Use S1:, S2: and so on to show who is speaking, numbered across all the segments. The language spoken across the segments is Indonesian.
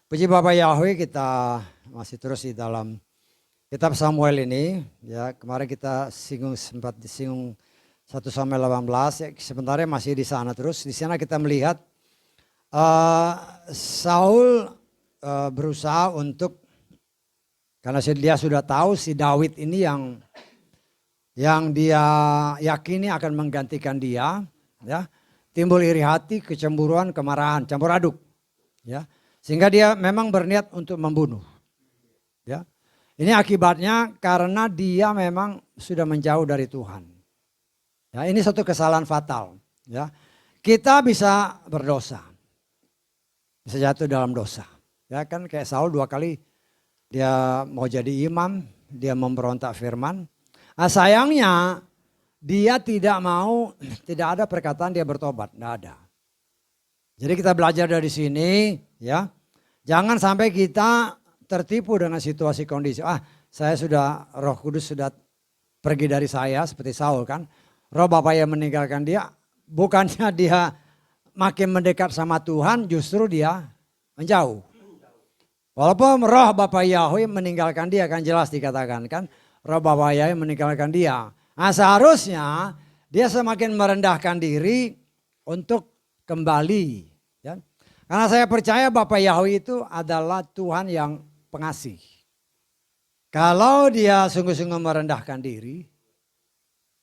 S1: Puji Bapa Yahweh, kita masih terus di dalam kitab Samuel ini. Ya, kemarin kita sempat disinggung 1 Samuel 18, ya, sebenarnya masih di sana terus. Di sana kita melihat Saul berusaha untuk, karena dia sudah tahu si Daud ini yang dia yakini akan menggantikan dia, ya. Timbul iri hati, kecemburuan, kemarahan, campur aduk, ya. Sehingga dia memang berniat untuk membunuh. Ya. Ini akibatnya karena dia memang sudah menjauh dari Tuhan. Ya, ini satu kesalahan fatal. Ya. Kita bisa berdosa. Bisa jatuh dalam dosa. Ya kan kayak Saul 2 kali dia mau jadi imam, dia memberontak firman. Nah, sayangnya dia tidak ada perkataan dia bertobat, tidak ada. Jadi kita belajar dari sini, ya. Jangan sampai kita tertipu dengan situasi kondisi. Roh Kudus sudah pergi dari saya seperti Saul kan. Roh Bapa yang meninggalkan dia, bukannya dia makin mendekat sama Tuhan, justru dia menjauh. Walaupun roh Bapa Yahweh meninggalkan dia, kan jelas dikatakan kan. Roh Bapa Yahweh meninggalkan dia. Nah, seharusnya dia semakin merendahkan diri untuk kembali. Ya. Karena saya percaya Bapa Yahweh itu adalah Tuhan yang pengasih. Kalau dia sungguh-sungguh merendahkan diri,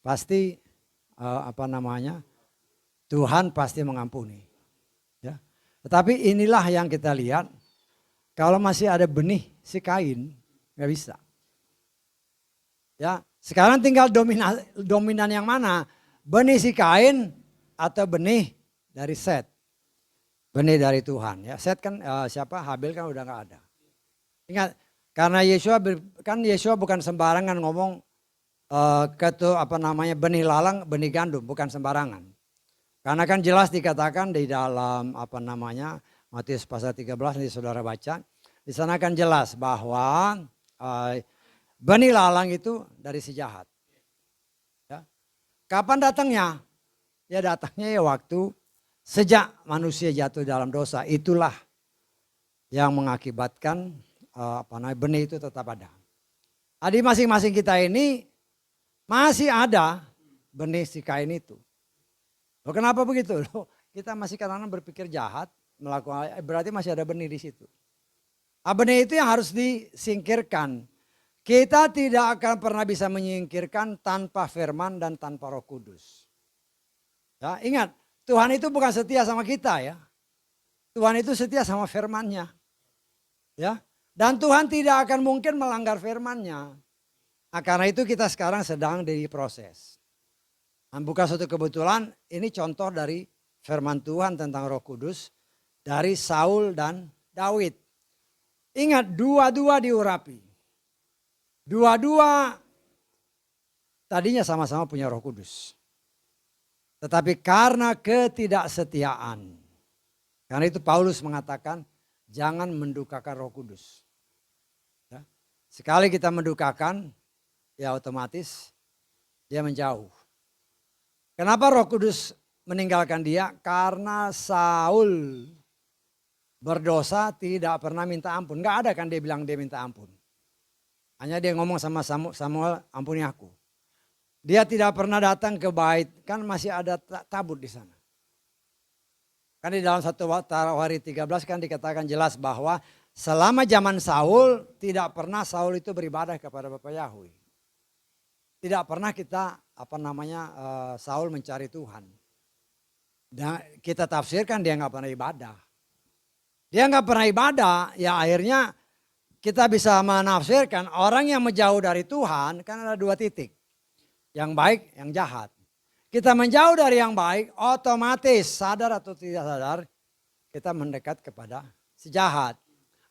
S1: pasti Tuhan pasti mengampuni. Ya. Tetapi inilah yang kita lihat, kalau masih ada benih si Kain, nggak bisa. Ya, sekarang tinggal dominan yang mana? Benih si Kain atau benih dari Set? Benih dari Tuhan. Ya, Set kan Habil kan udah nggak ada. Ingat, karena Yesua bukan sembarangan ngomong benih lalang, benih gandum, bukan sembarangan. Karena kan jelas dikatakan di dalam Matius pasal 13 nanti saudara baca. Di sana kan jelas bahwa benih lalang itu dari si jahat. Ya. Kapan datangnya? Ya datangnya ya waktu sejak manusia jatuh dalam dosa. Itulah yang mengakibatkan benih itu tetap ada. Di masing-masing kita ini masih ada benih si Kain itu. Loh, kenapa begitu? Loh, kita masih kadang-kadang berpikir jahat, melakukan berarti masih ada benih di situ. Benih itu yang harus disingkirkan. Kita tidak akan pernah bisa menyingkirkan tanpa firman dan tanpa Roh Kudus. Ya, ingat, Tuhan itu bukan setia sama kita ya. Tuhan itu setia sama firman-Nya. Ya. Dan Tuhan tidak akan mungkin melanggar firman-Nya. Nah, karena itu kita sekarang sedang diproses. Bukan suatu kebetulan, ini contoh dari firman Tuhan tentang Roh Kudus dari Saul dan Daud. Ingat, dua-dua diurapi. Dua-dua tadinya sama-sama punya Roh Kudus. Tetapi karena ketidaksetiaan. Karena itu Paulus mengatakan jangan mendukakan Roh Kudus. Ya. Sekali kita mendukakan, ya otomatis dia menjauh. Kenapa Roh Kudus meninggalkan dia? Karena Saul berdosa tidak pernah minta ampun. Enggak ada kan dia bilang dia minta ampun. Hanya dia ngomong sama Samuel, ampuni aku. Dia tidak pernah datang ke bait, kan masih ada tabut di sana. Kan di dalam 1 Tawarikh 13 kan dikatakan jelas bahwa selama zaman Saul tidak pernah Saul itu beribadah kepada Bapa Yahweh. Tidak pernah Saul mencari Tuhan. Dan kita tafsirkan dia nggak pernah ibadah. Dia nggak pernah ibadah, ya akhirnya kita bisa menafsirkan orang yang menjauh dari Tuhan kan ada 2 titik. Yang baik, yang jahat. Kita menjauh dari yang baik, otomatis sadar atau tidak sadar kita mendekat kepada si jahat.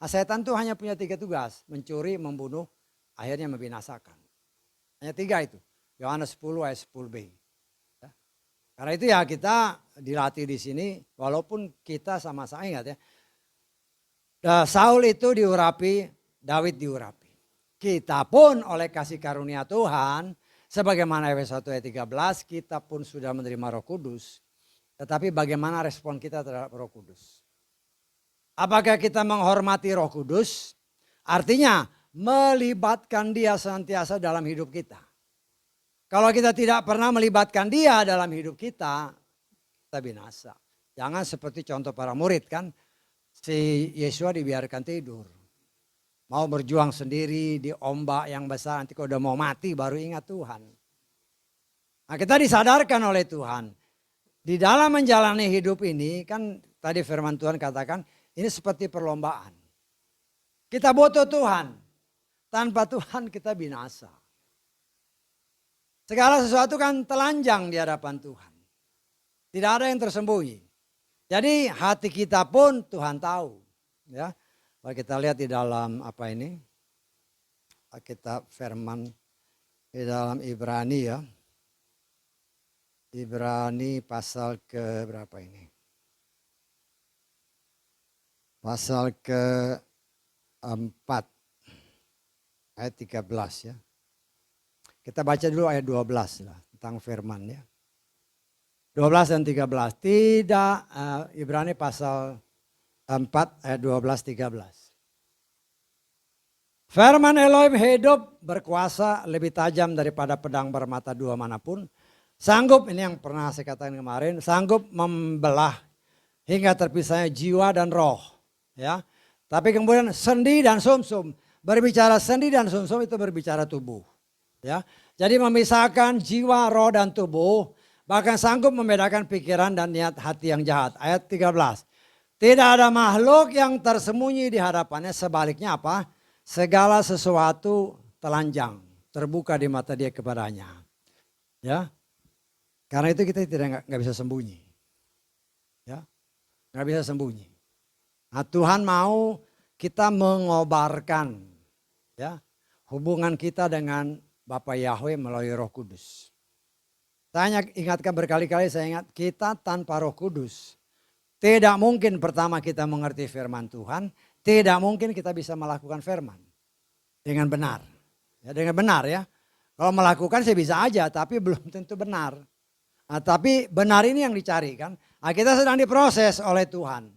S1: Setan itu hanya punya 3 tugas, mencuri, membunuh, akhirnya membinasakan. Hanya 3 itu. Yohanes 10 ayat 10b. Ya. Karena itu ya kita dilatih di sini, walaupun kita sama-sama ingat ya. Saul itu diurapi, Daud diurapi. Kita pun oleh kasih karunia Tuhan, sebagaimana Efesus 1 ayat 13, kita pun sudah menerima Roh Kudus. Tetapi bagaimana respon kita terhadap Roh Kudus? Apakah kita menghormati Roh Kudus? Artinya melibatkan dia senantiasa dalam hidup kita. Kalau kita tidak pernah melibatkan dia dalam hidup kita binasa. Jangan seperti contoh para murid kan. Si Yesua dibiarkan tidur. Mau berjuang sendiri di ombak yang besar. Nanti kalau udah mau mati baru ingat Tuhan. Nah, kita disadarkan oleh Tuhan. Di dalam menjalani hidup ini kan tadi firman Tuhan katakan ini seperti perlombaan. Kita butuh Tuhan. Tanpa Tuhan kita binasa. Segala sesuatu kan telanjang di hadapan Tuhan. Tidak ada yang tersembunyi. Jadi hati kita pun Tuhan tahu. Ya, kalau kita lihat di dalam apa ini, kitab firman di dalam Ibrani ya. Ibrani pasal ke berapa ini? Pasal ke-4 ayat 13 ya. Kita baca dulu ayat 12 lah tentang firman ya. 12 dan 13. Tidak, Ibrani pasal 4 ayat 12-13. Firman Elohim hidup, berkuasa, lebih tajam daripada pedang bermata dua manapun. Sanggup, ini yang pernah saya katakan kemarin, sanggup membelah hingga terpisahnya jiwa dan roh. Ya. Tapi kemudian sendi dan sumsum. Berbicara sendi dan sumsum itu berbicara tubuh. Ya. Jadi memisahkan jiwa, roh dan tubuh. Bahkan sanggup membedakan pikiran dan niat hati yang jahat. Ayat 13. Tidak ada makhluk yang tersembunyi di hadapannya. Sebaliknya apa? Segala sesuatu telanjang. Terbuka di mata dia kepadanya. Ya. Karena itu kita nggak bisa sembunyi. Ya. Nggak bisa sembunyi. Nah, Tuhan mau kita mengobarkan ya, hubungan kita dengan Bapa Yahweh melalui Roh Kudus. Saya ingatkan berkali-kali, saya ingat kita tanpa Roh Kudus. Tidak mungkin pertama kita mengerti firman Tuhan. Tidak mungkin kita bisa melakukan firman. Dengan benar. Ya, dengan benar ya. Kalau melakukan saya bisa aja tapi belum tentu benar. Nah, tapi benar ini yang dicari kan. Nah, kita sedang diproses oleh Tuhan.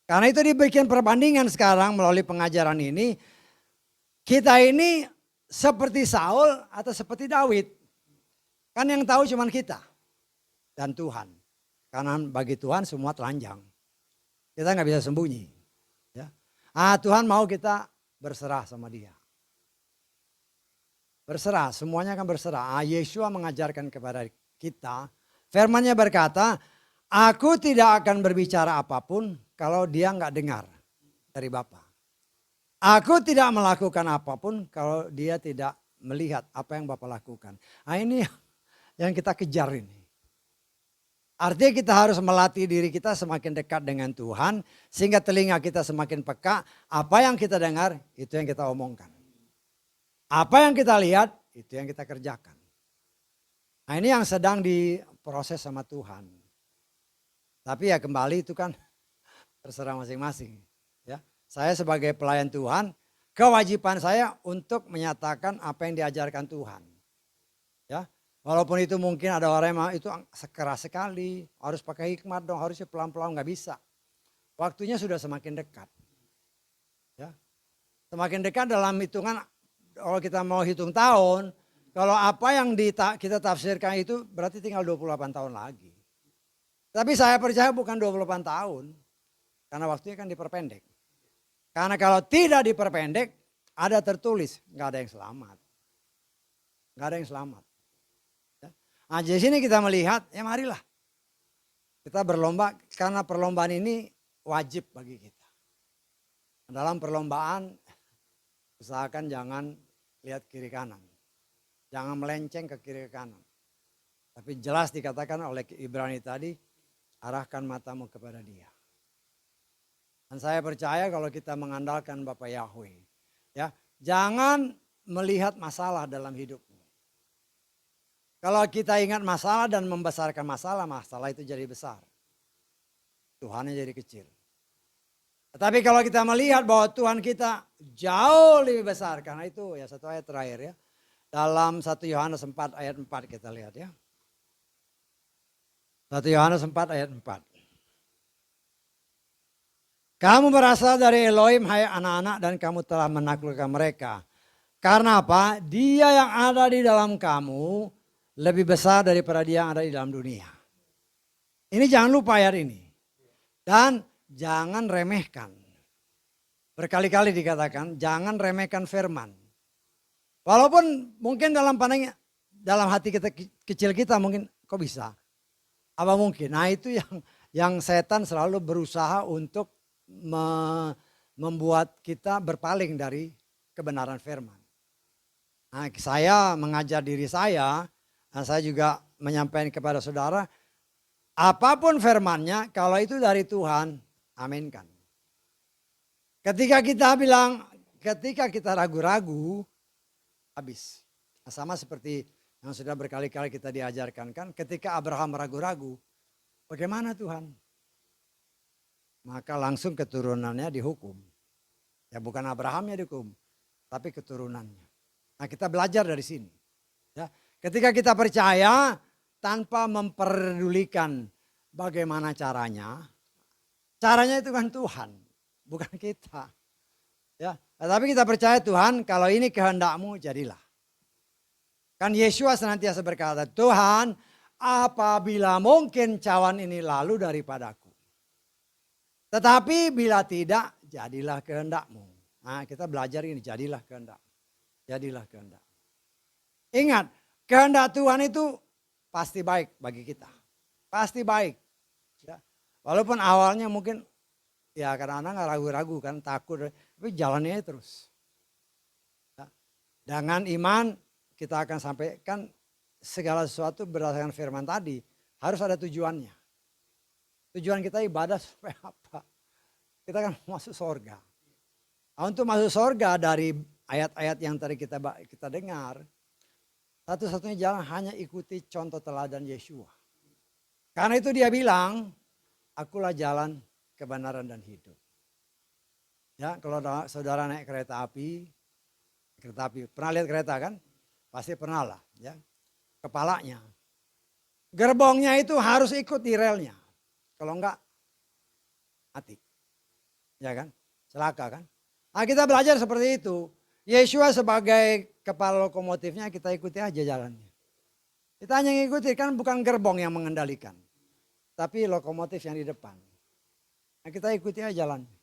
S1: Karena itu dibikin perbandingan sekarang melalui pengajaran ini. Kita ini seperti Saul atau seperti Daud. Kan yang tahu cuma kita dan Tuhan. Karena bagi Tuhan semua telanjang. Kita nggak bisa sembunyi. Ya. Tuhan mau kita berserah sama dia. Berserah, semuanya akan berserah. Yesua mengajarkan kepada kita. Firman-Nya berkata, aku tidak akan berbicara apapun kalau dia nggak dengar dari Bapa. Aku tidak melakukan apapun kalau dia tidak melihat apa yang Bapa lakukan. Nah, ini yang kita kejar ini. Artinya kita harus melatih diri kita semakin dekat dengan Tuhan. Sehingga telinga kita semakin peka. Apa yang kita dengar itu yang kita omongkan. Apa yang kita lihat itu yang kita kerjakan. Nah, ini yang sedang diproses sama Tuhan. Tapi ya kembali itu kan terserah masing-masing. Ya, saya sebagai pelayan Tuhan, kewajiban saya untuk menyatakan apa yang diajarkan Tuhan. Ya, walaupun itu mungkin ada orang yang itu keras sekali, harus pakai hikmat dong, harusnya pelan-pelan nggak bisa. Waktunya sudah semakin dekat. Ya, semakin dekat dalam hitungan, kalau kita mau hitung tahun, kalau apa yang kita tafsirkan itu berarti tinggal 28 tahun lagi. Tapi saya percaya bukan 28 tahun. Karena waktunya kan diperpendek. Karena kalau tidak diperpendek, ada tertulis, nggak ada yang selamat. Nggak ada yang selamat. Ya. Nah, di sini kita melihat, ya marilah. Kita berlomba, karena perlombaan ini wajib bagi kita. Dalam perlombaan, usahakan jangan lihat kiri kanan. Jangan melenceng ke kiri ke kanan. Tapi jelas dikatakan oleh Ibrani tadi, arahkan matamu kepada dia. Dan saya percaya kalau kita mengandalkan Bapa Yahweh, ya, jangan melihat masalah dalam hidupmu. Kalau kita ingat masalah dan membesarkan masalah, masalah itu jadi besar. Tuhannya jadi kecil. Tetapi kalau kita melihat bahwa Tuhan kita jauh lebih besar, karena itu ya satu ayat terakhir ya. Dalam 1 Yohanes 4 ayat 4 kita lihat ya. 1 Yohanes 4 ayat 4. Kamu berasal dari Elohim, hai anak-anak, dan kamu telah menaklukkan mereka. Karena apa? Dia yang ada di dalam kamu lebih besar daripada dia yang ada di dalam dunia. Ini jangan lupa ayat ini. Dan jangan remehkan. Berkali-kali dikatakan, jangan remehkan firman. Walaupun mungkin dalam pandangnya, dalam hati kita kecil kita mungkin, kok bisa? Apa mungkin? Nah itu yang setan selalu berusaha untuk membuat kita berpaling dari kebenaran firman. Nah, saya mengajar diri saya, dan saya juga menyampaikan kepada saudara, apapun firmannya, kalau itu dari Tuhan, aminkan. Ketika kita ragu-ragu, habis. Nah, sama seperti yang sudah berkali-kali kita diajarkan kan, ketika Abraham ragu-ragu, bagaimana Tuhan? Maka langsung keturunannya dihukum. Ya bukan Abrahamnya dihukum, tapi keturunannya. Nah kita belajar dari sini. Ya, ketika kita percaya tanpa memperdulikan bagaimana caranya itu kan Tuhan, bukan kita. Ya, tapi kita percaya Tuhan, kalau ini kehendakmu jadilah. Kan Yesua senantiasa berkata, Tuhan apabila mungkin cawan ini lalu daripadaku. Tetapi bila tidak, jadilah kehendakmu. Nah kita belajar ini, jadilah kehendak. Jadilah kehendak. Ingat, kehendak Tuhan itu pasti baik bagi kita. Pasti baik. Ya. Walaupun awalnya mungkin ya kadang-kadang ragu-ragu kan, takut. Tapi jalannya terus. Ya. Dengan iman kita akan sampaikan segala sesuatu berdasarkan firman tadi. Harus ada tujuannya. Tujuan kita ibadah supaya apa? Kita kan masuk surga. Nah, untuk masuk surga dari ayat-ayat yang tadi kita dengar, satu-satunya jalan hanya ikuti contoh teladan Yesua. Karena itu dia bilang, akulah jalan, kebenaran dan hidup. Ya, kalau saudara naik kereta api, pernah lihat kereta kan? Pasti pernah lah, ya. Kepalanya. Gerbongnya itu harus ikut di relnya. Kalau enggak, mati. Ya kan? Celaka kan? Nah kita belajar seperti itu. Yesua sebagai kepala lokomotifnya kita ikuti aja jalannya. Kita hanya ngikuti, kan bukan gerbong yang mengendalikan. Tapi lokomotif yang di depan. Nah kita ikuti aja jalannya.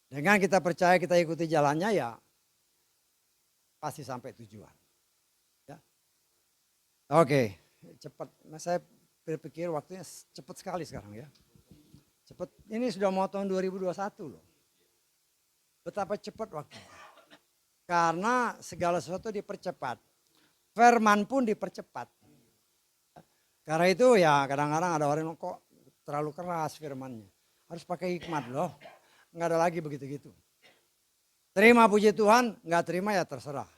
S1: Dengan kita percaya kita ikuti jalannya ya pasti sampai tujuan. Ya. Oke, cepat. Saya berpikir waktunya cepat sekali sekarang ya. Cepat, ini sudah mau tahun 2021 loh. Betapa cepat waktunya. Karena segala sesuatu dipercepat. Firman pun dipercepat. Karena itu ya kadang-kadang ada orang yang kok terlalu keras firmannya. Harus pakai hikmat loh. Enggak ada lagi begitu-gitu. Terima puji Tuhan, enggak terima ya terserah.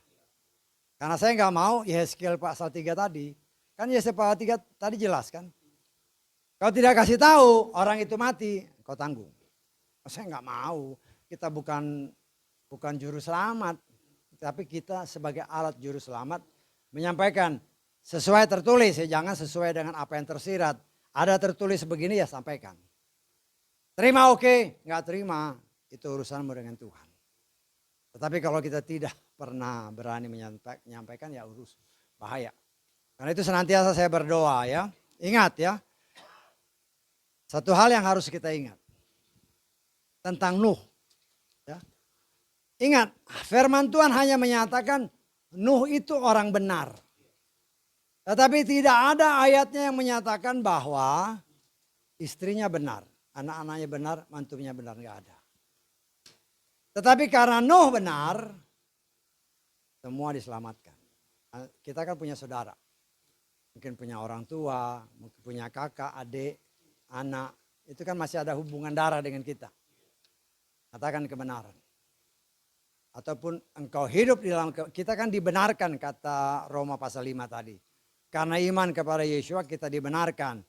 S1: Karena saya enggak mau Yehezkiel pasal 3 tadi. Kan Yesaya 3 tadi jelas kan. Kalau tidak kasih tahu orang itu mati, kau tanggung. Saya nggak mau. Kita bukan juru selamat, tapi kita sebagai alat juru selamat menyampaikan sesuai tertulis, ya jangan sesuai dengan apa yang tersirat. Ada tertulis begini ya sampaikan. Terima oke, nggak terima itu urusanmu dengan Tuhan. Tetapi kalau kita tidak pernah berani menyampaikan ya urus bahaya. Karena itu senantiasa saya berdoa ya. Ingat ya. Satu hal yang harus kita ingat. Tentang Nuh. Ya. Ingat, firman Tuhan hanya menyatakan Nuh itu orang benar. Tetapi tidak ada ayatnya yang menyatakan bahwa istrinya benar. Anak-anaknya benar, mantunya benar. Enggak ada. Tetapi karena Nuh benar, semua diselamatkan. Kita kan punya saudara. Mungkin punya orang tua, mungkin punya kakak, adik, anak. Itu kan masih ada hubungan darah dengan kita. Katakan kebenaran. Ataupun engkau hidup di dalam, kita kan dibenarkan kata Roma pasal 5 tadi. Karena iman kepada Yesua kita dibenarkan.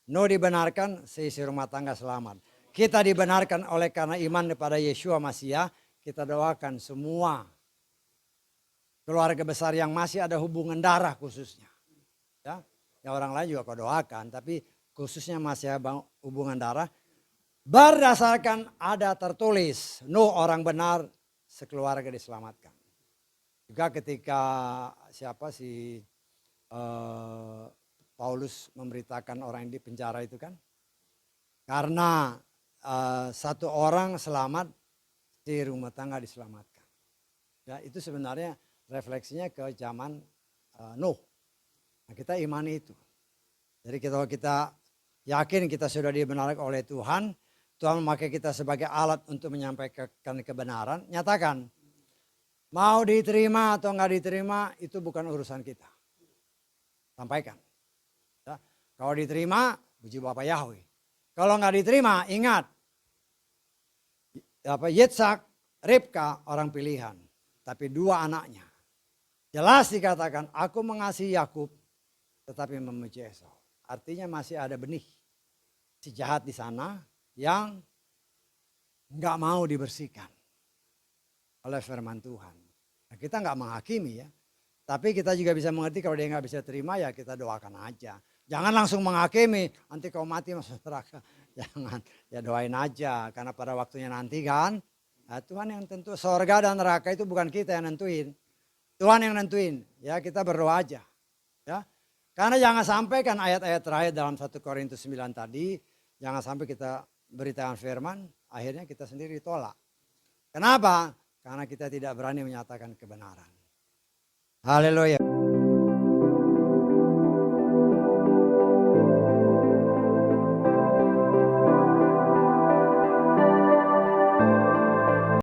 S1: Nuh dibenarkan, seisi rumah tangga selamat. Kita dibenarkan oleh karena iman kepada Yesua Masiah. Kita doakan semua keluarga besar yang masih ada hubungan darah khususnya. Ya, orang lain juga kau doakan, tapi khususnya masih hubungan darah, berdasarkan ada tertulis, Nuh orang benar sekeluarga diselamatkan. Juga ketika Paulus memberitakan orang yang di penjara itu kan, karena satu orang selamat, di rumah tangga diselamatkan. Ya, itu sebenarnya refleksinya ke zaman Nuh. Nah, kita imani itu. Jadi kalau kita yakin kita sudah dibenarkan oleh Tuhan, Tuhan memakai kita sebagai alat untuk menyampaikan kebenaran, nyatakan. Mau diterima atau enggak diterima itu bukan urusan kita. Sampaikan. Ya. Kalau diterima, puji Bapa Yahweh. Kalau enggak diterima, ingat. Yitzhak, Ribka orang pilihan. Tapi dua anaknya. Jelas dikatakan, aku mengasihi Yakub tetapi membenci Esau. Artinya masih ada benih si jahat di sana yang nggak mau dibersihkan oleh firman Tuhan. Nah, kita nggak menghakimi ya, tapi kita juga bisa mengerti kalau dia nggak bisa terima ya kita doakan aja. Jangan langsung menghakimi, nanti kau mati masuk neraka. Jangan, ya doain aja karena pada waktunya nanti kan, nah, Tuhan yang tentu sorga dan neraka itu bukan kita yang nentuin, Tuhan yang nentuin. Ya kita berdoa aja, ya. Karena jangan sampai kan ayat-ayat terakhir dalam 1 Korintus 9 tadi, jangan sampai kita beritakan firman, akhirnya kita sendiri tolak. Kenapa? Karena kita tidak berani menyatakan kebenaran. Haleluya.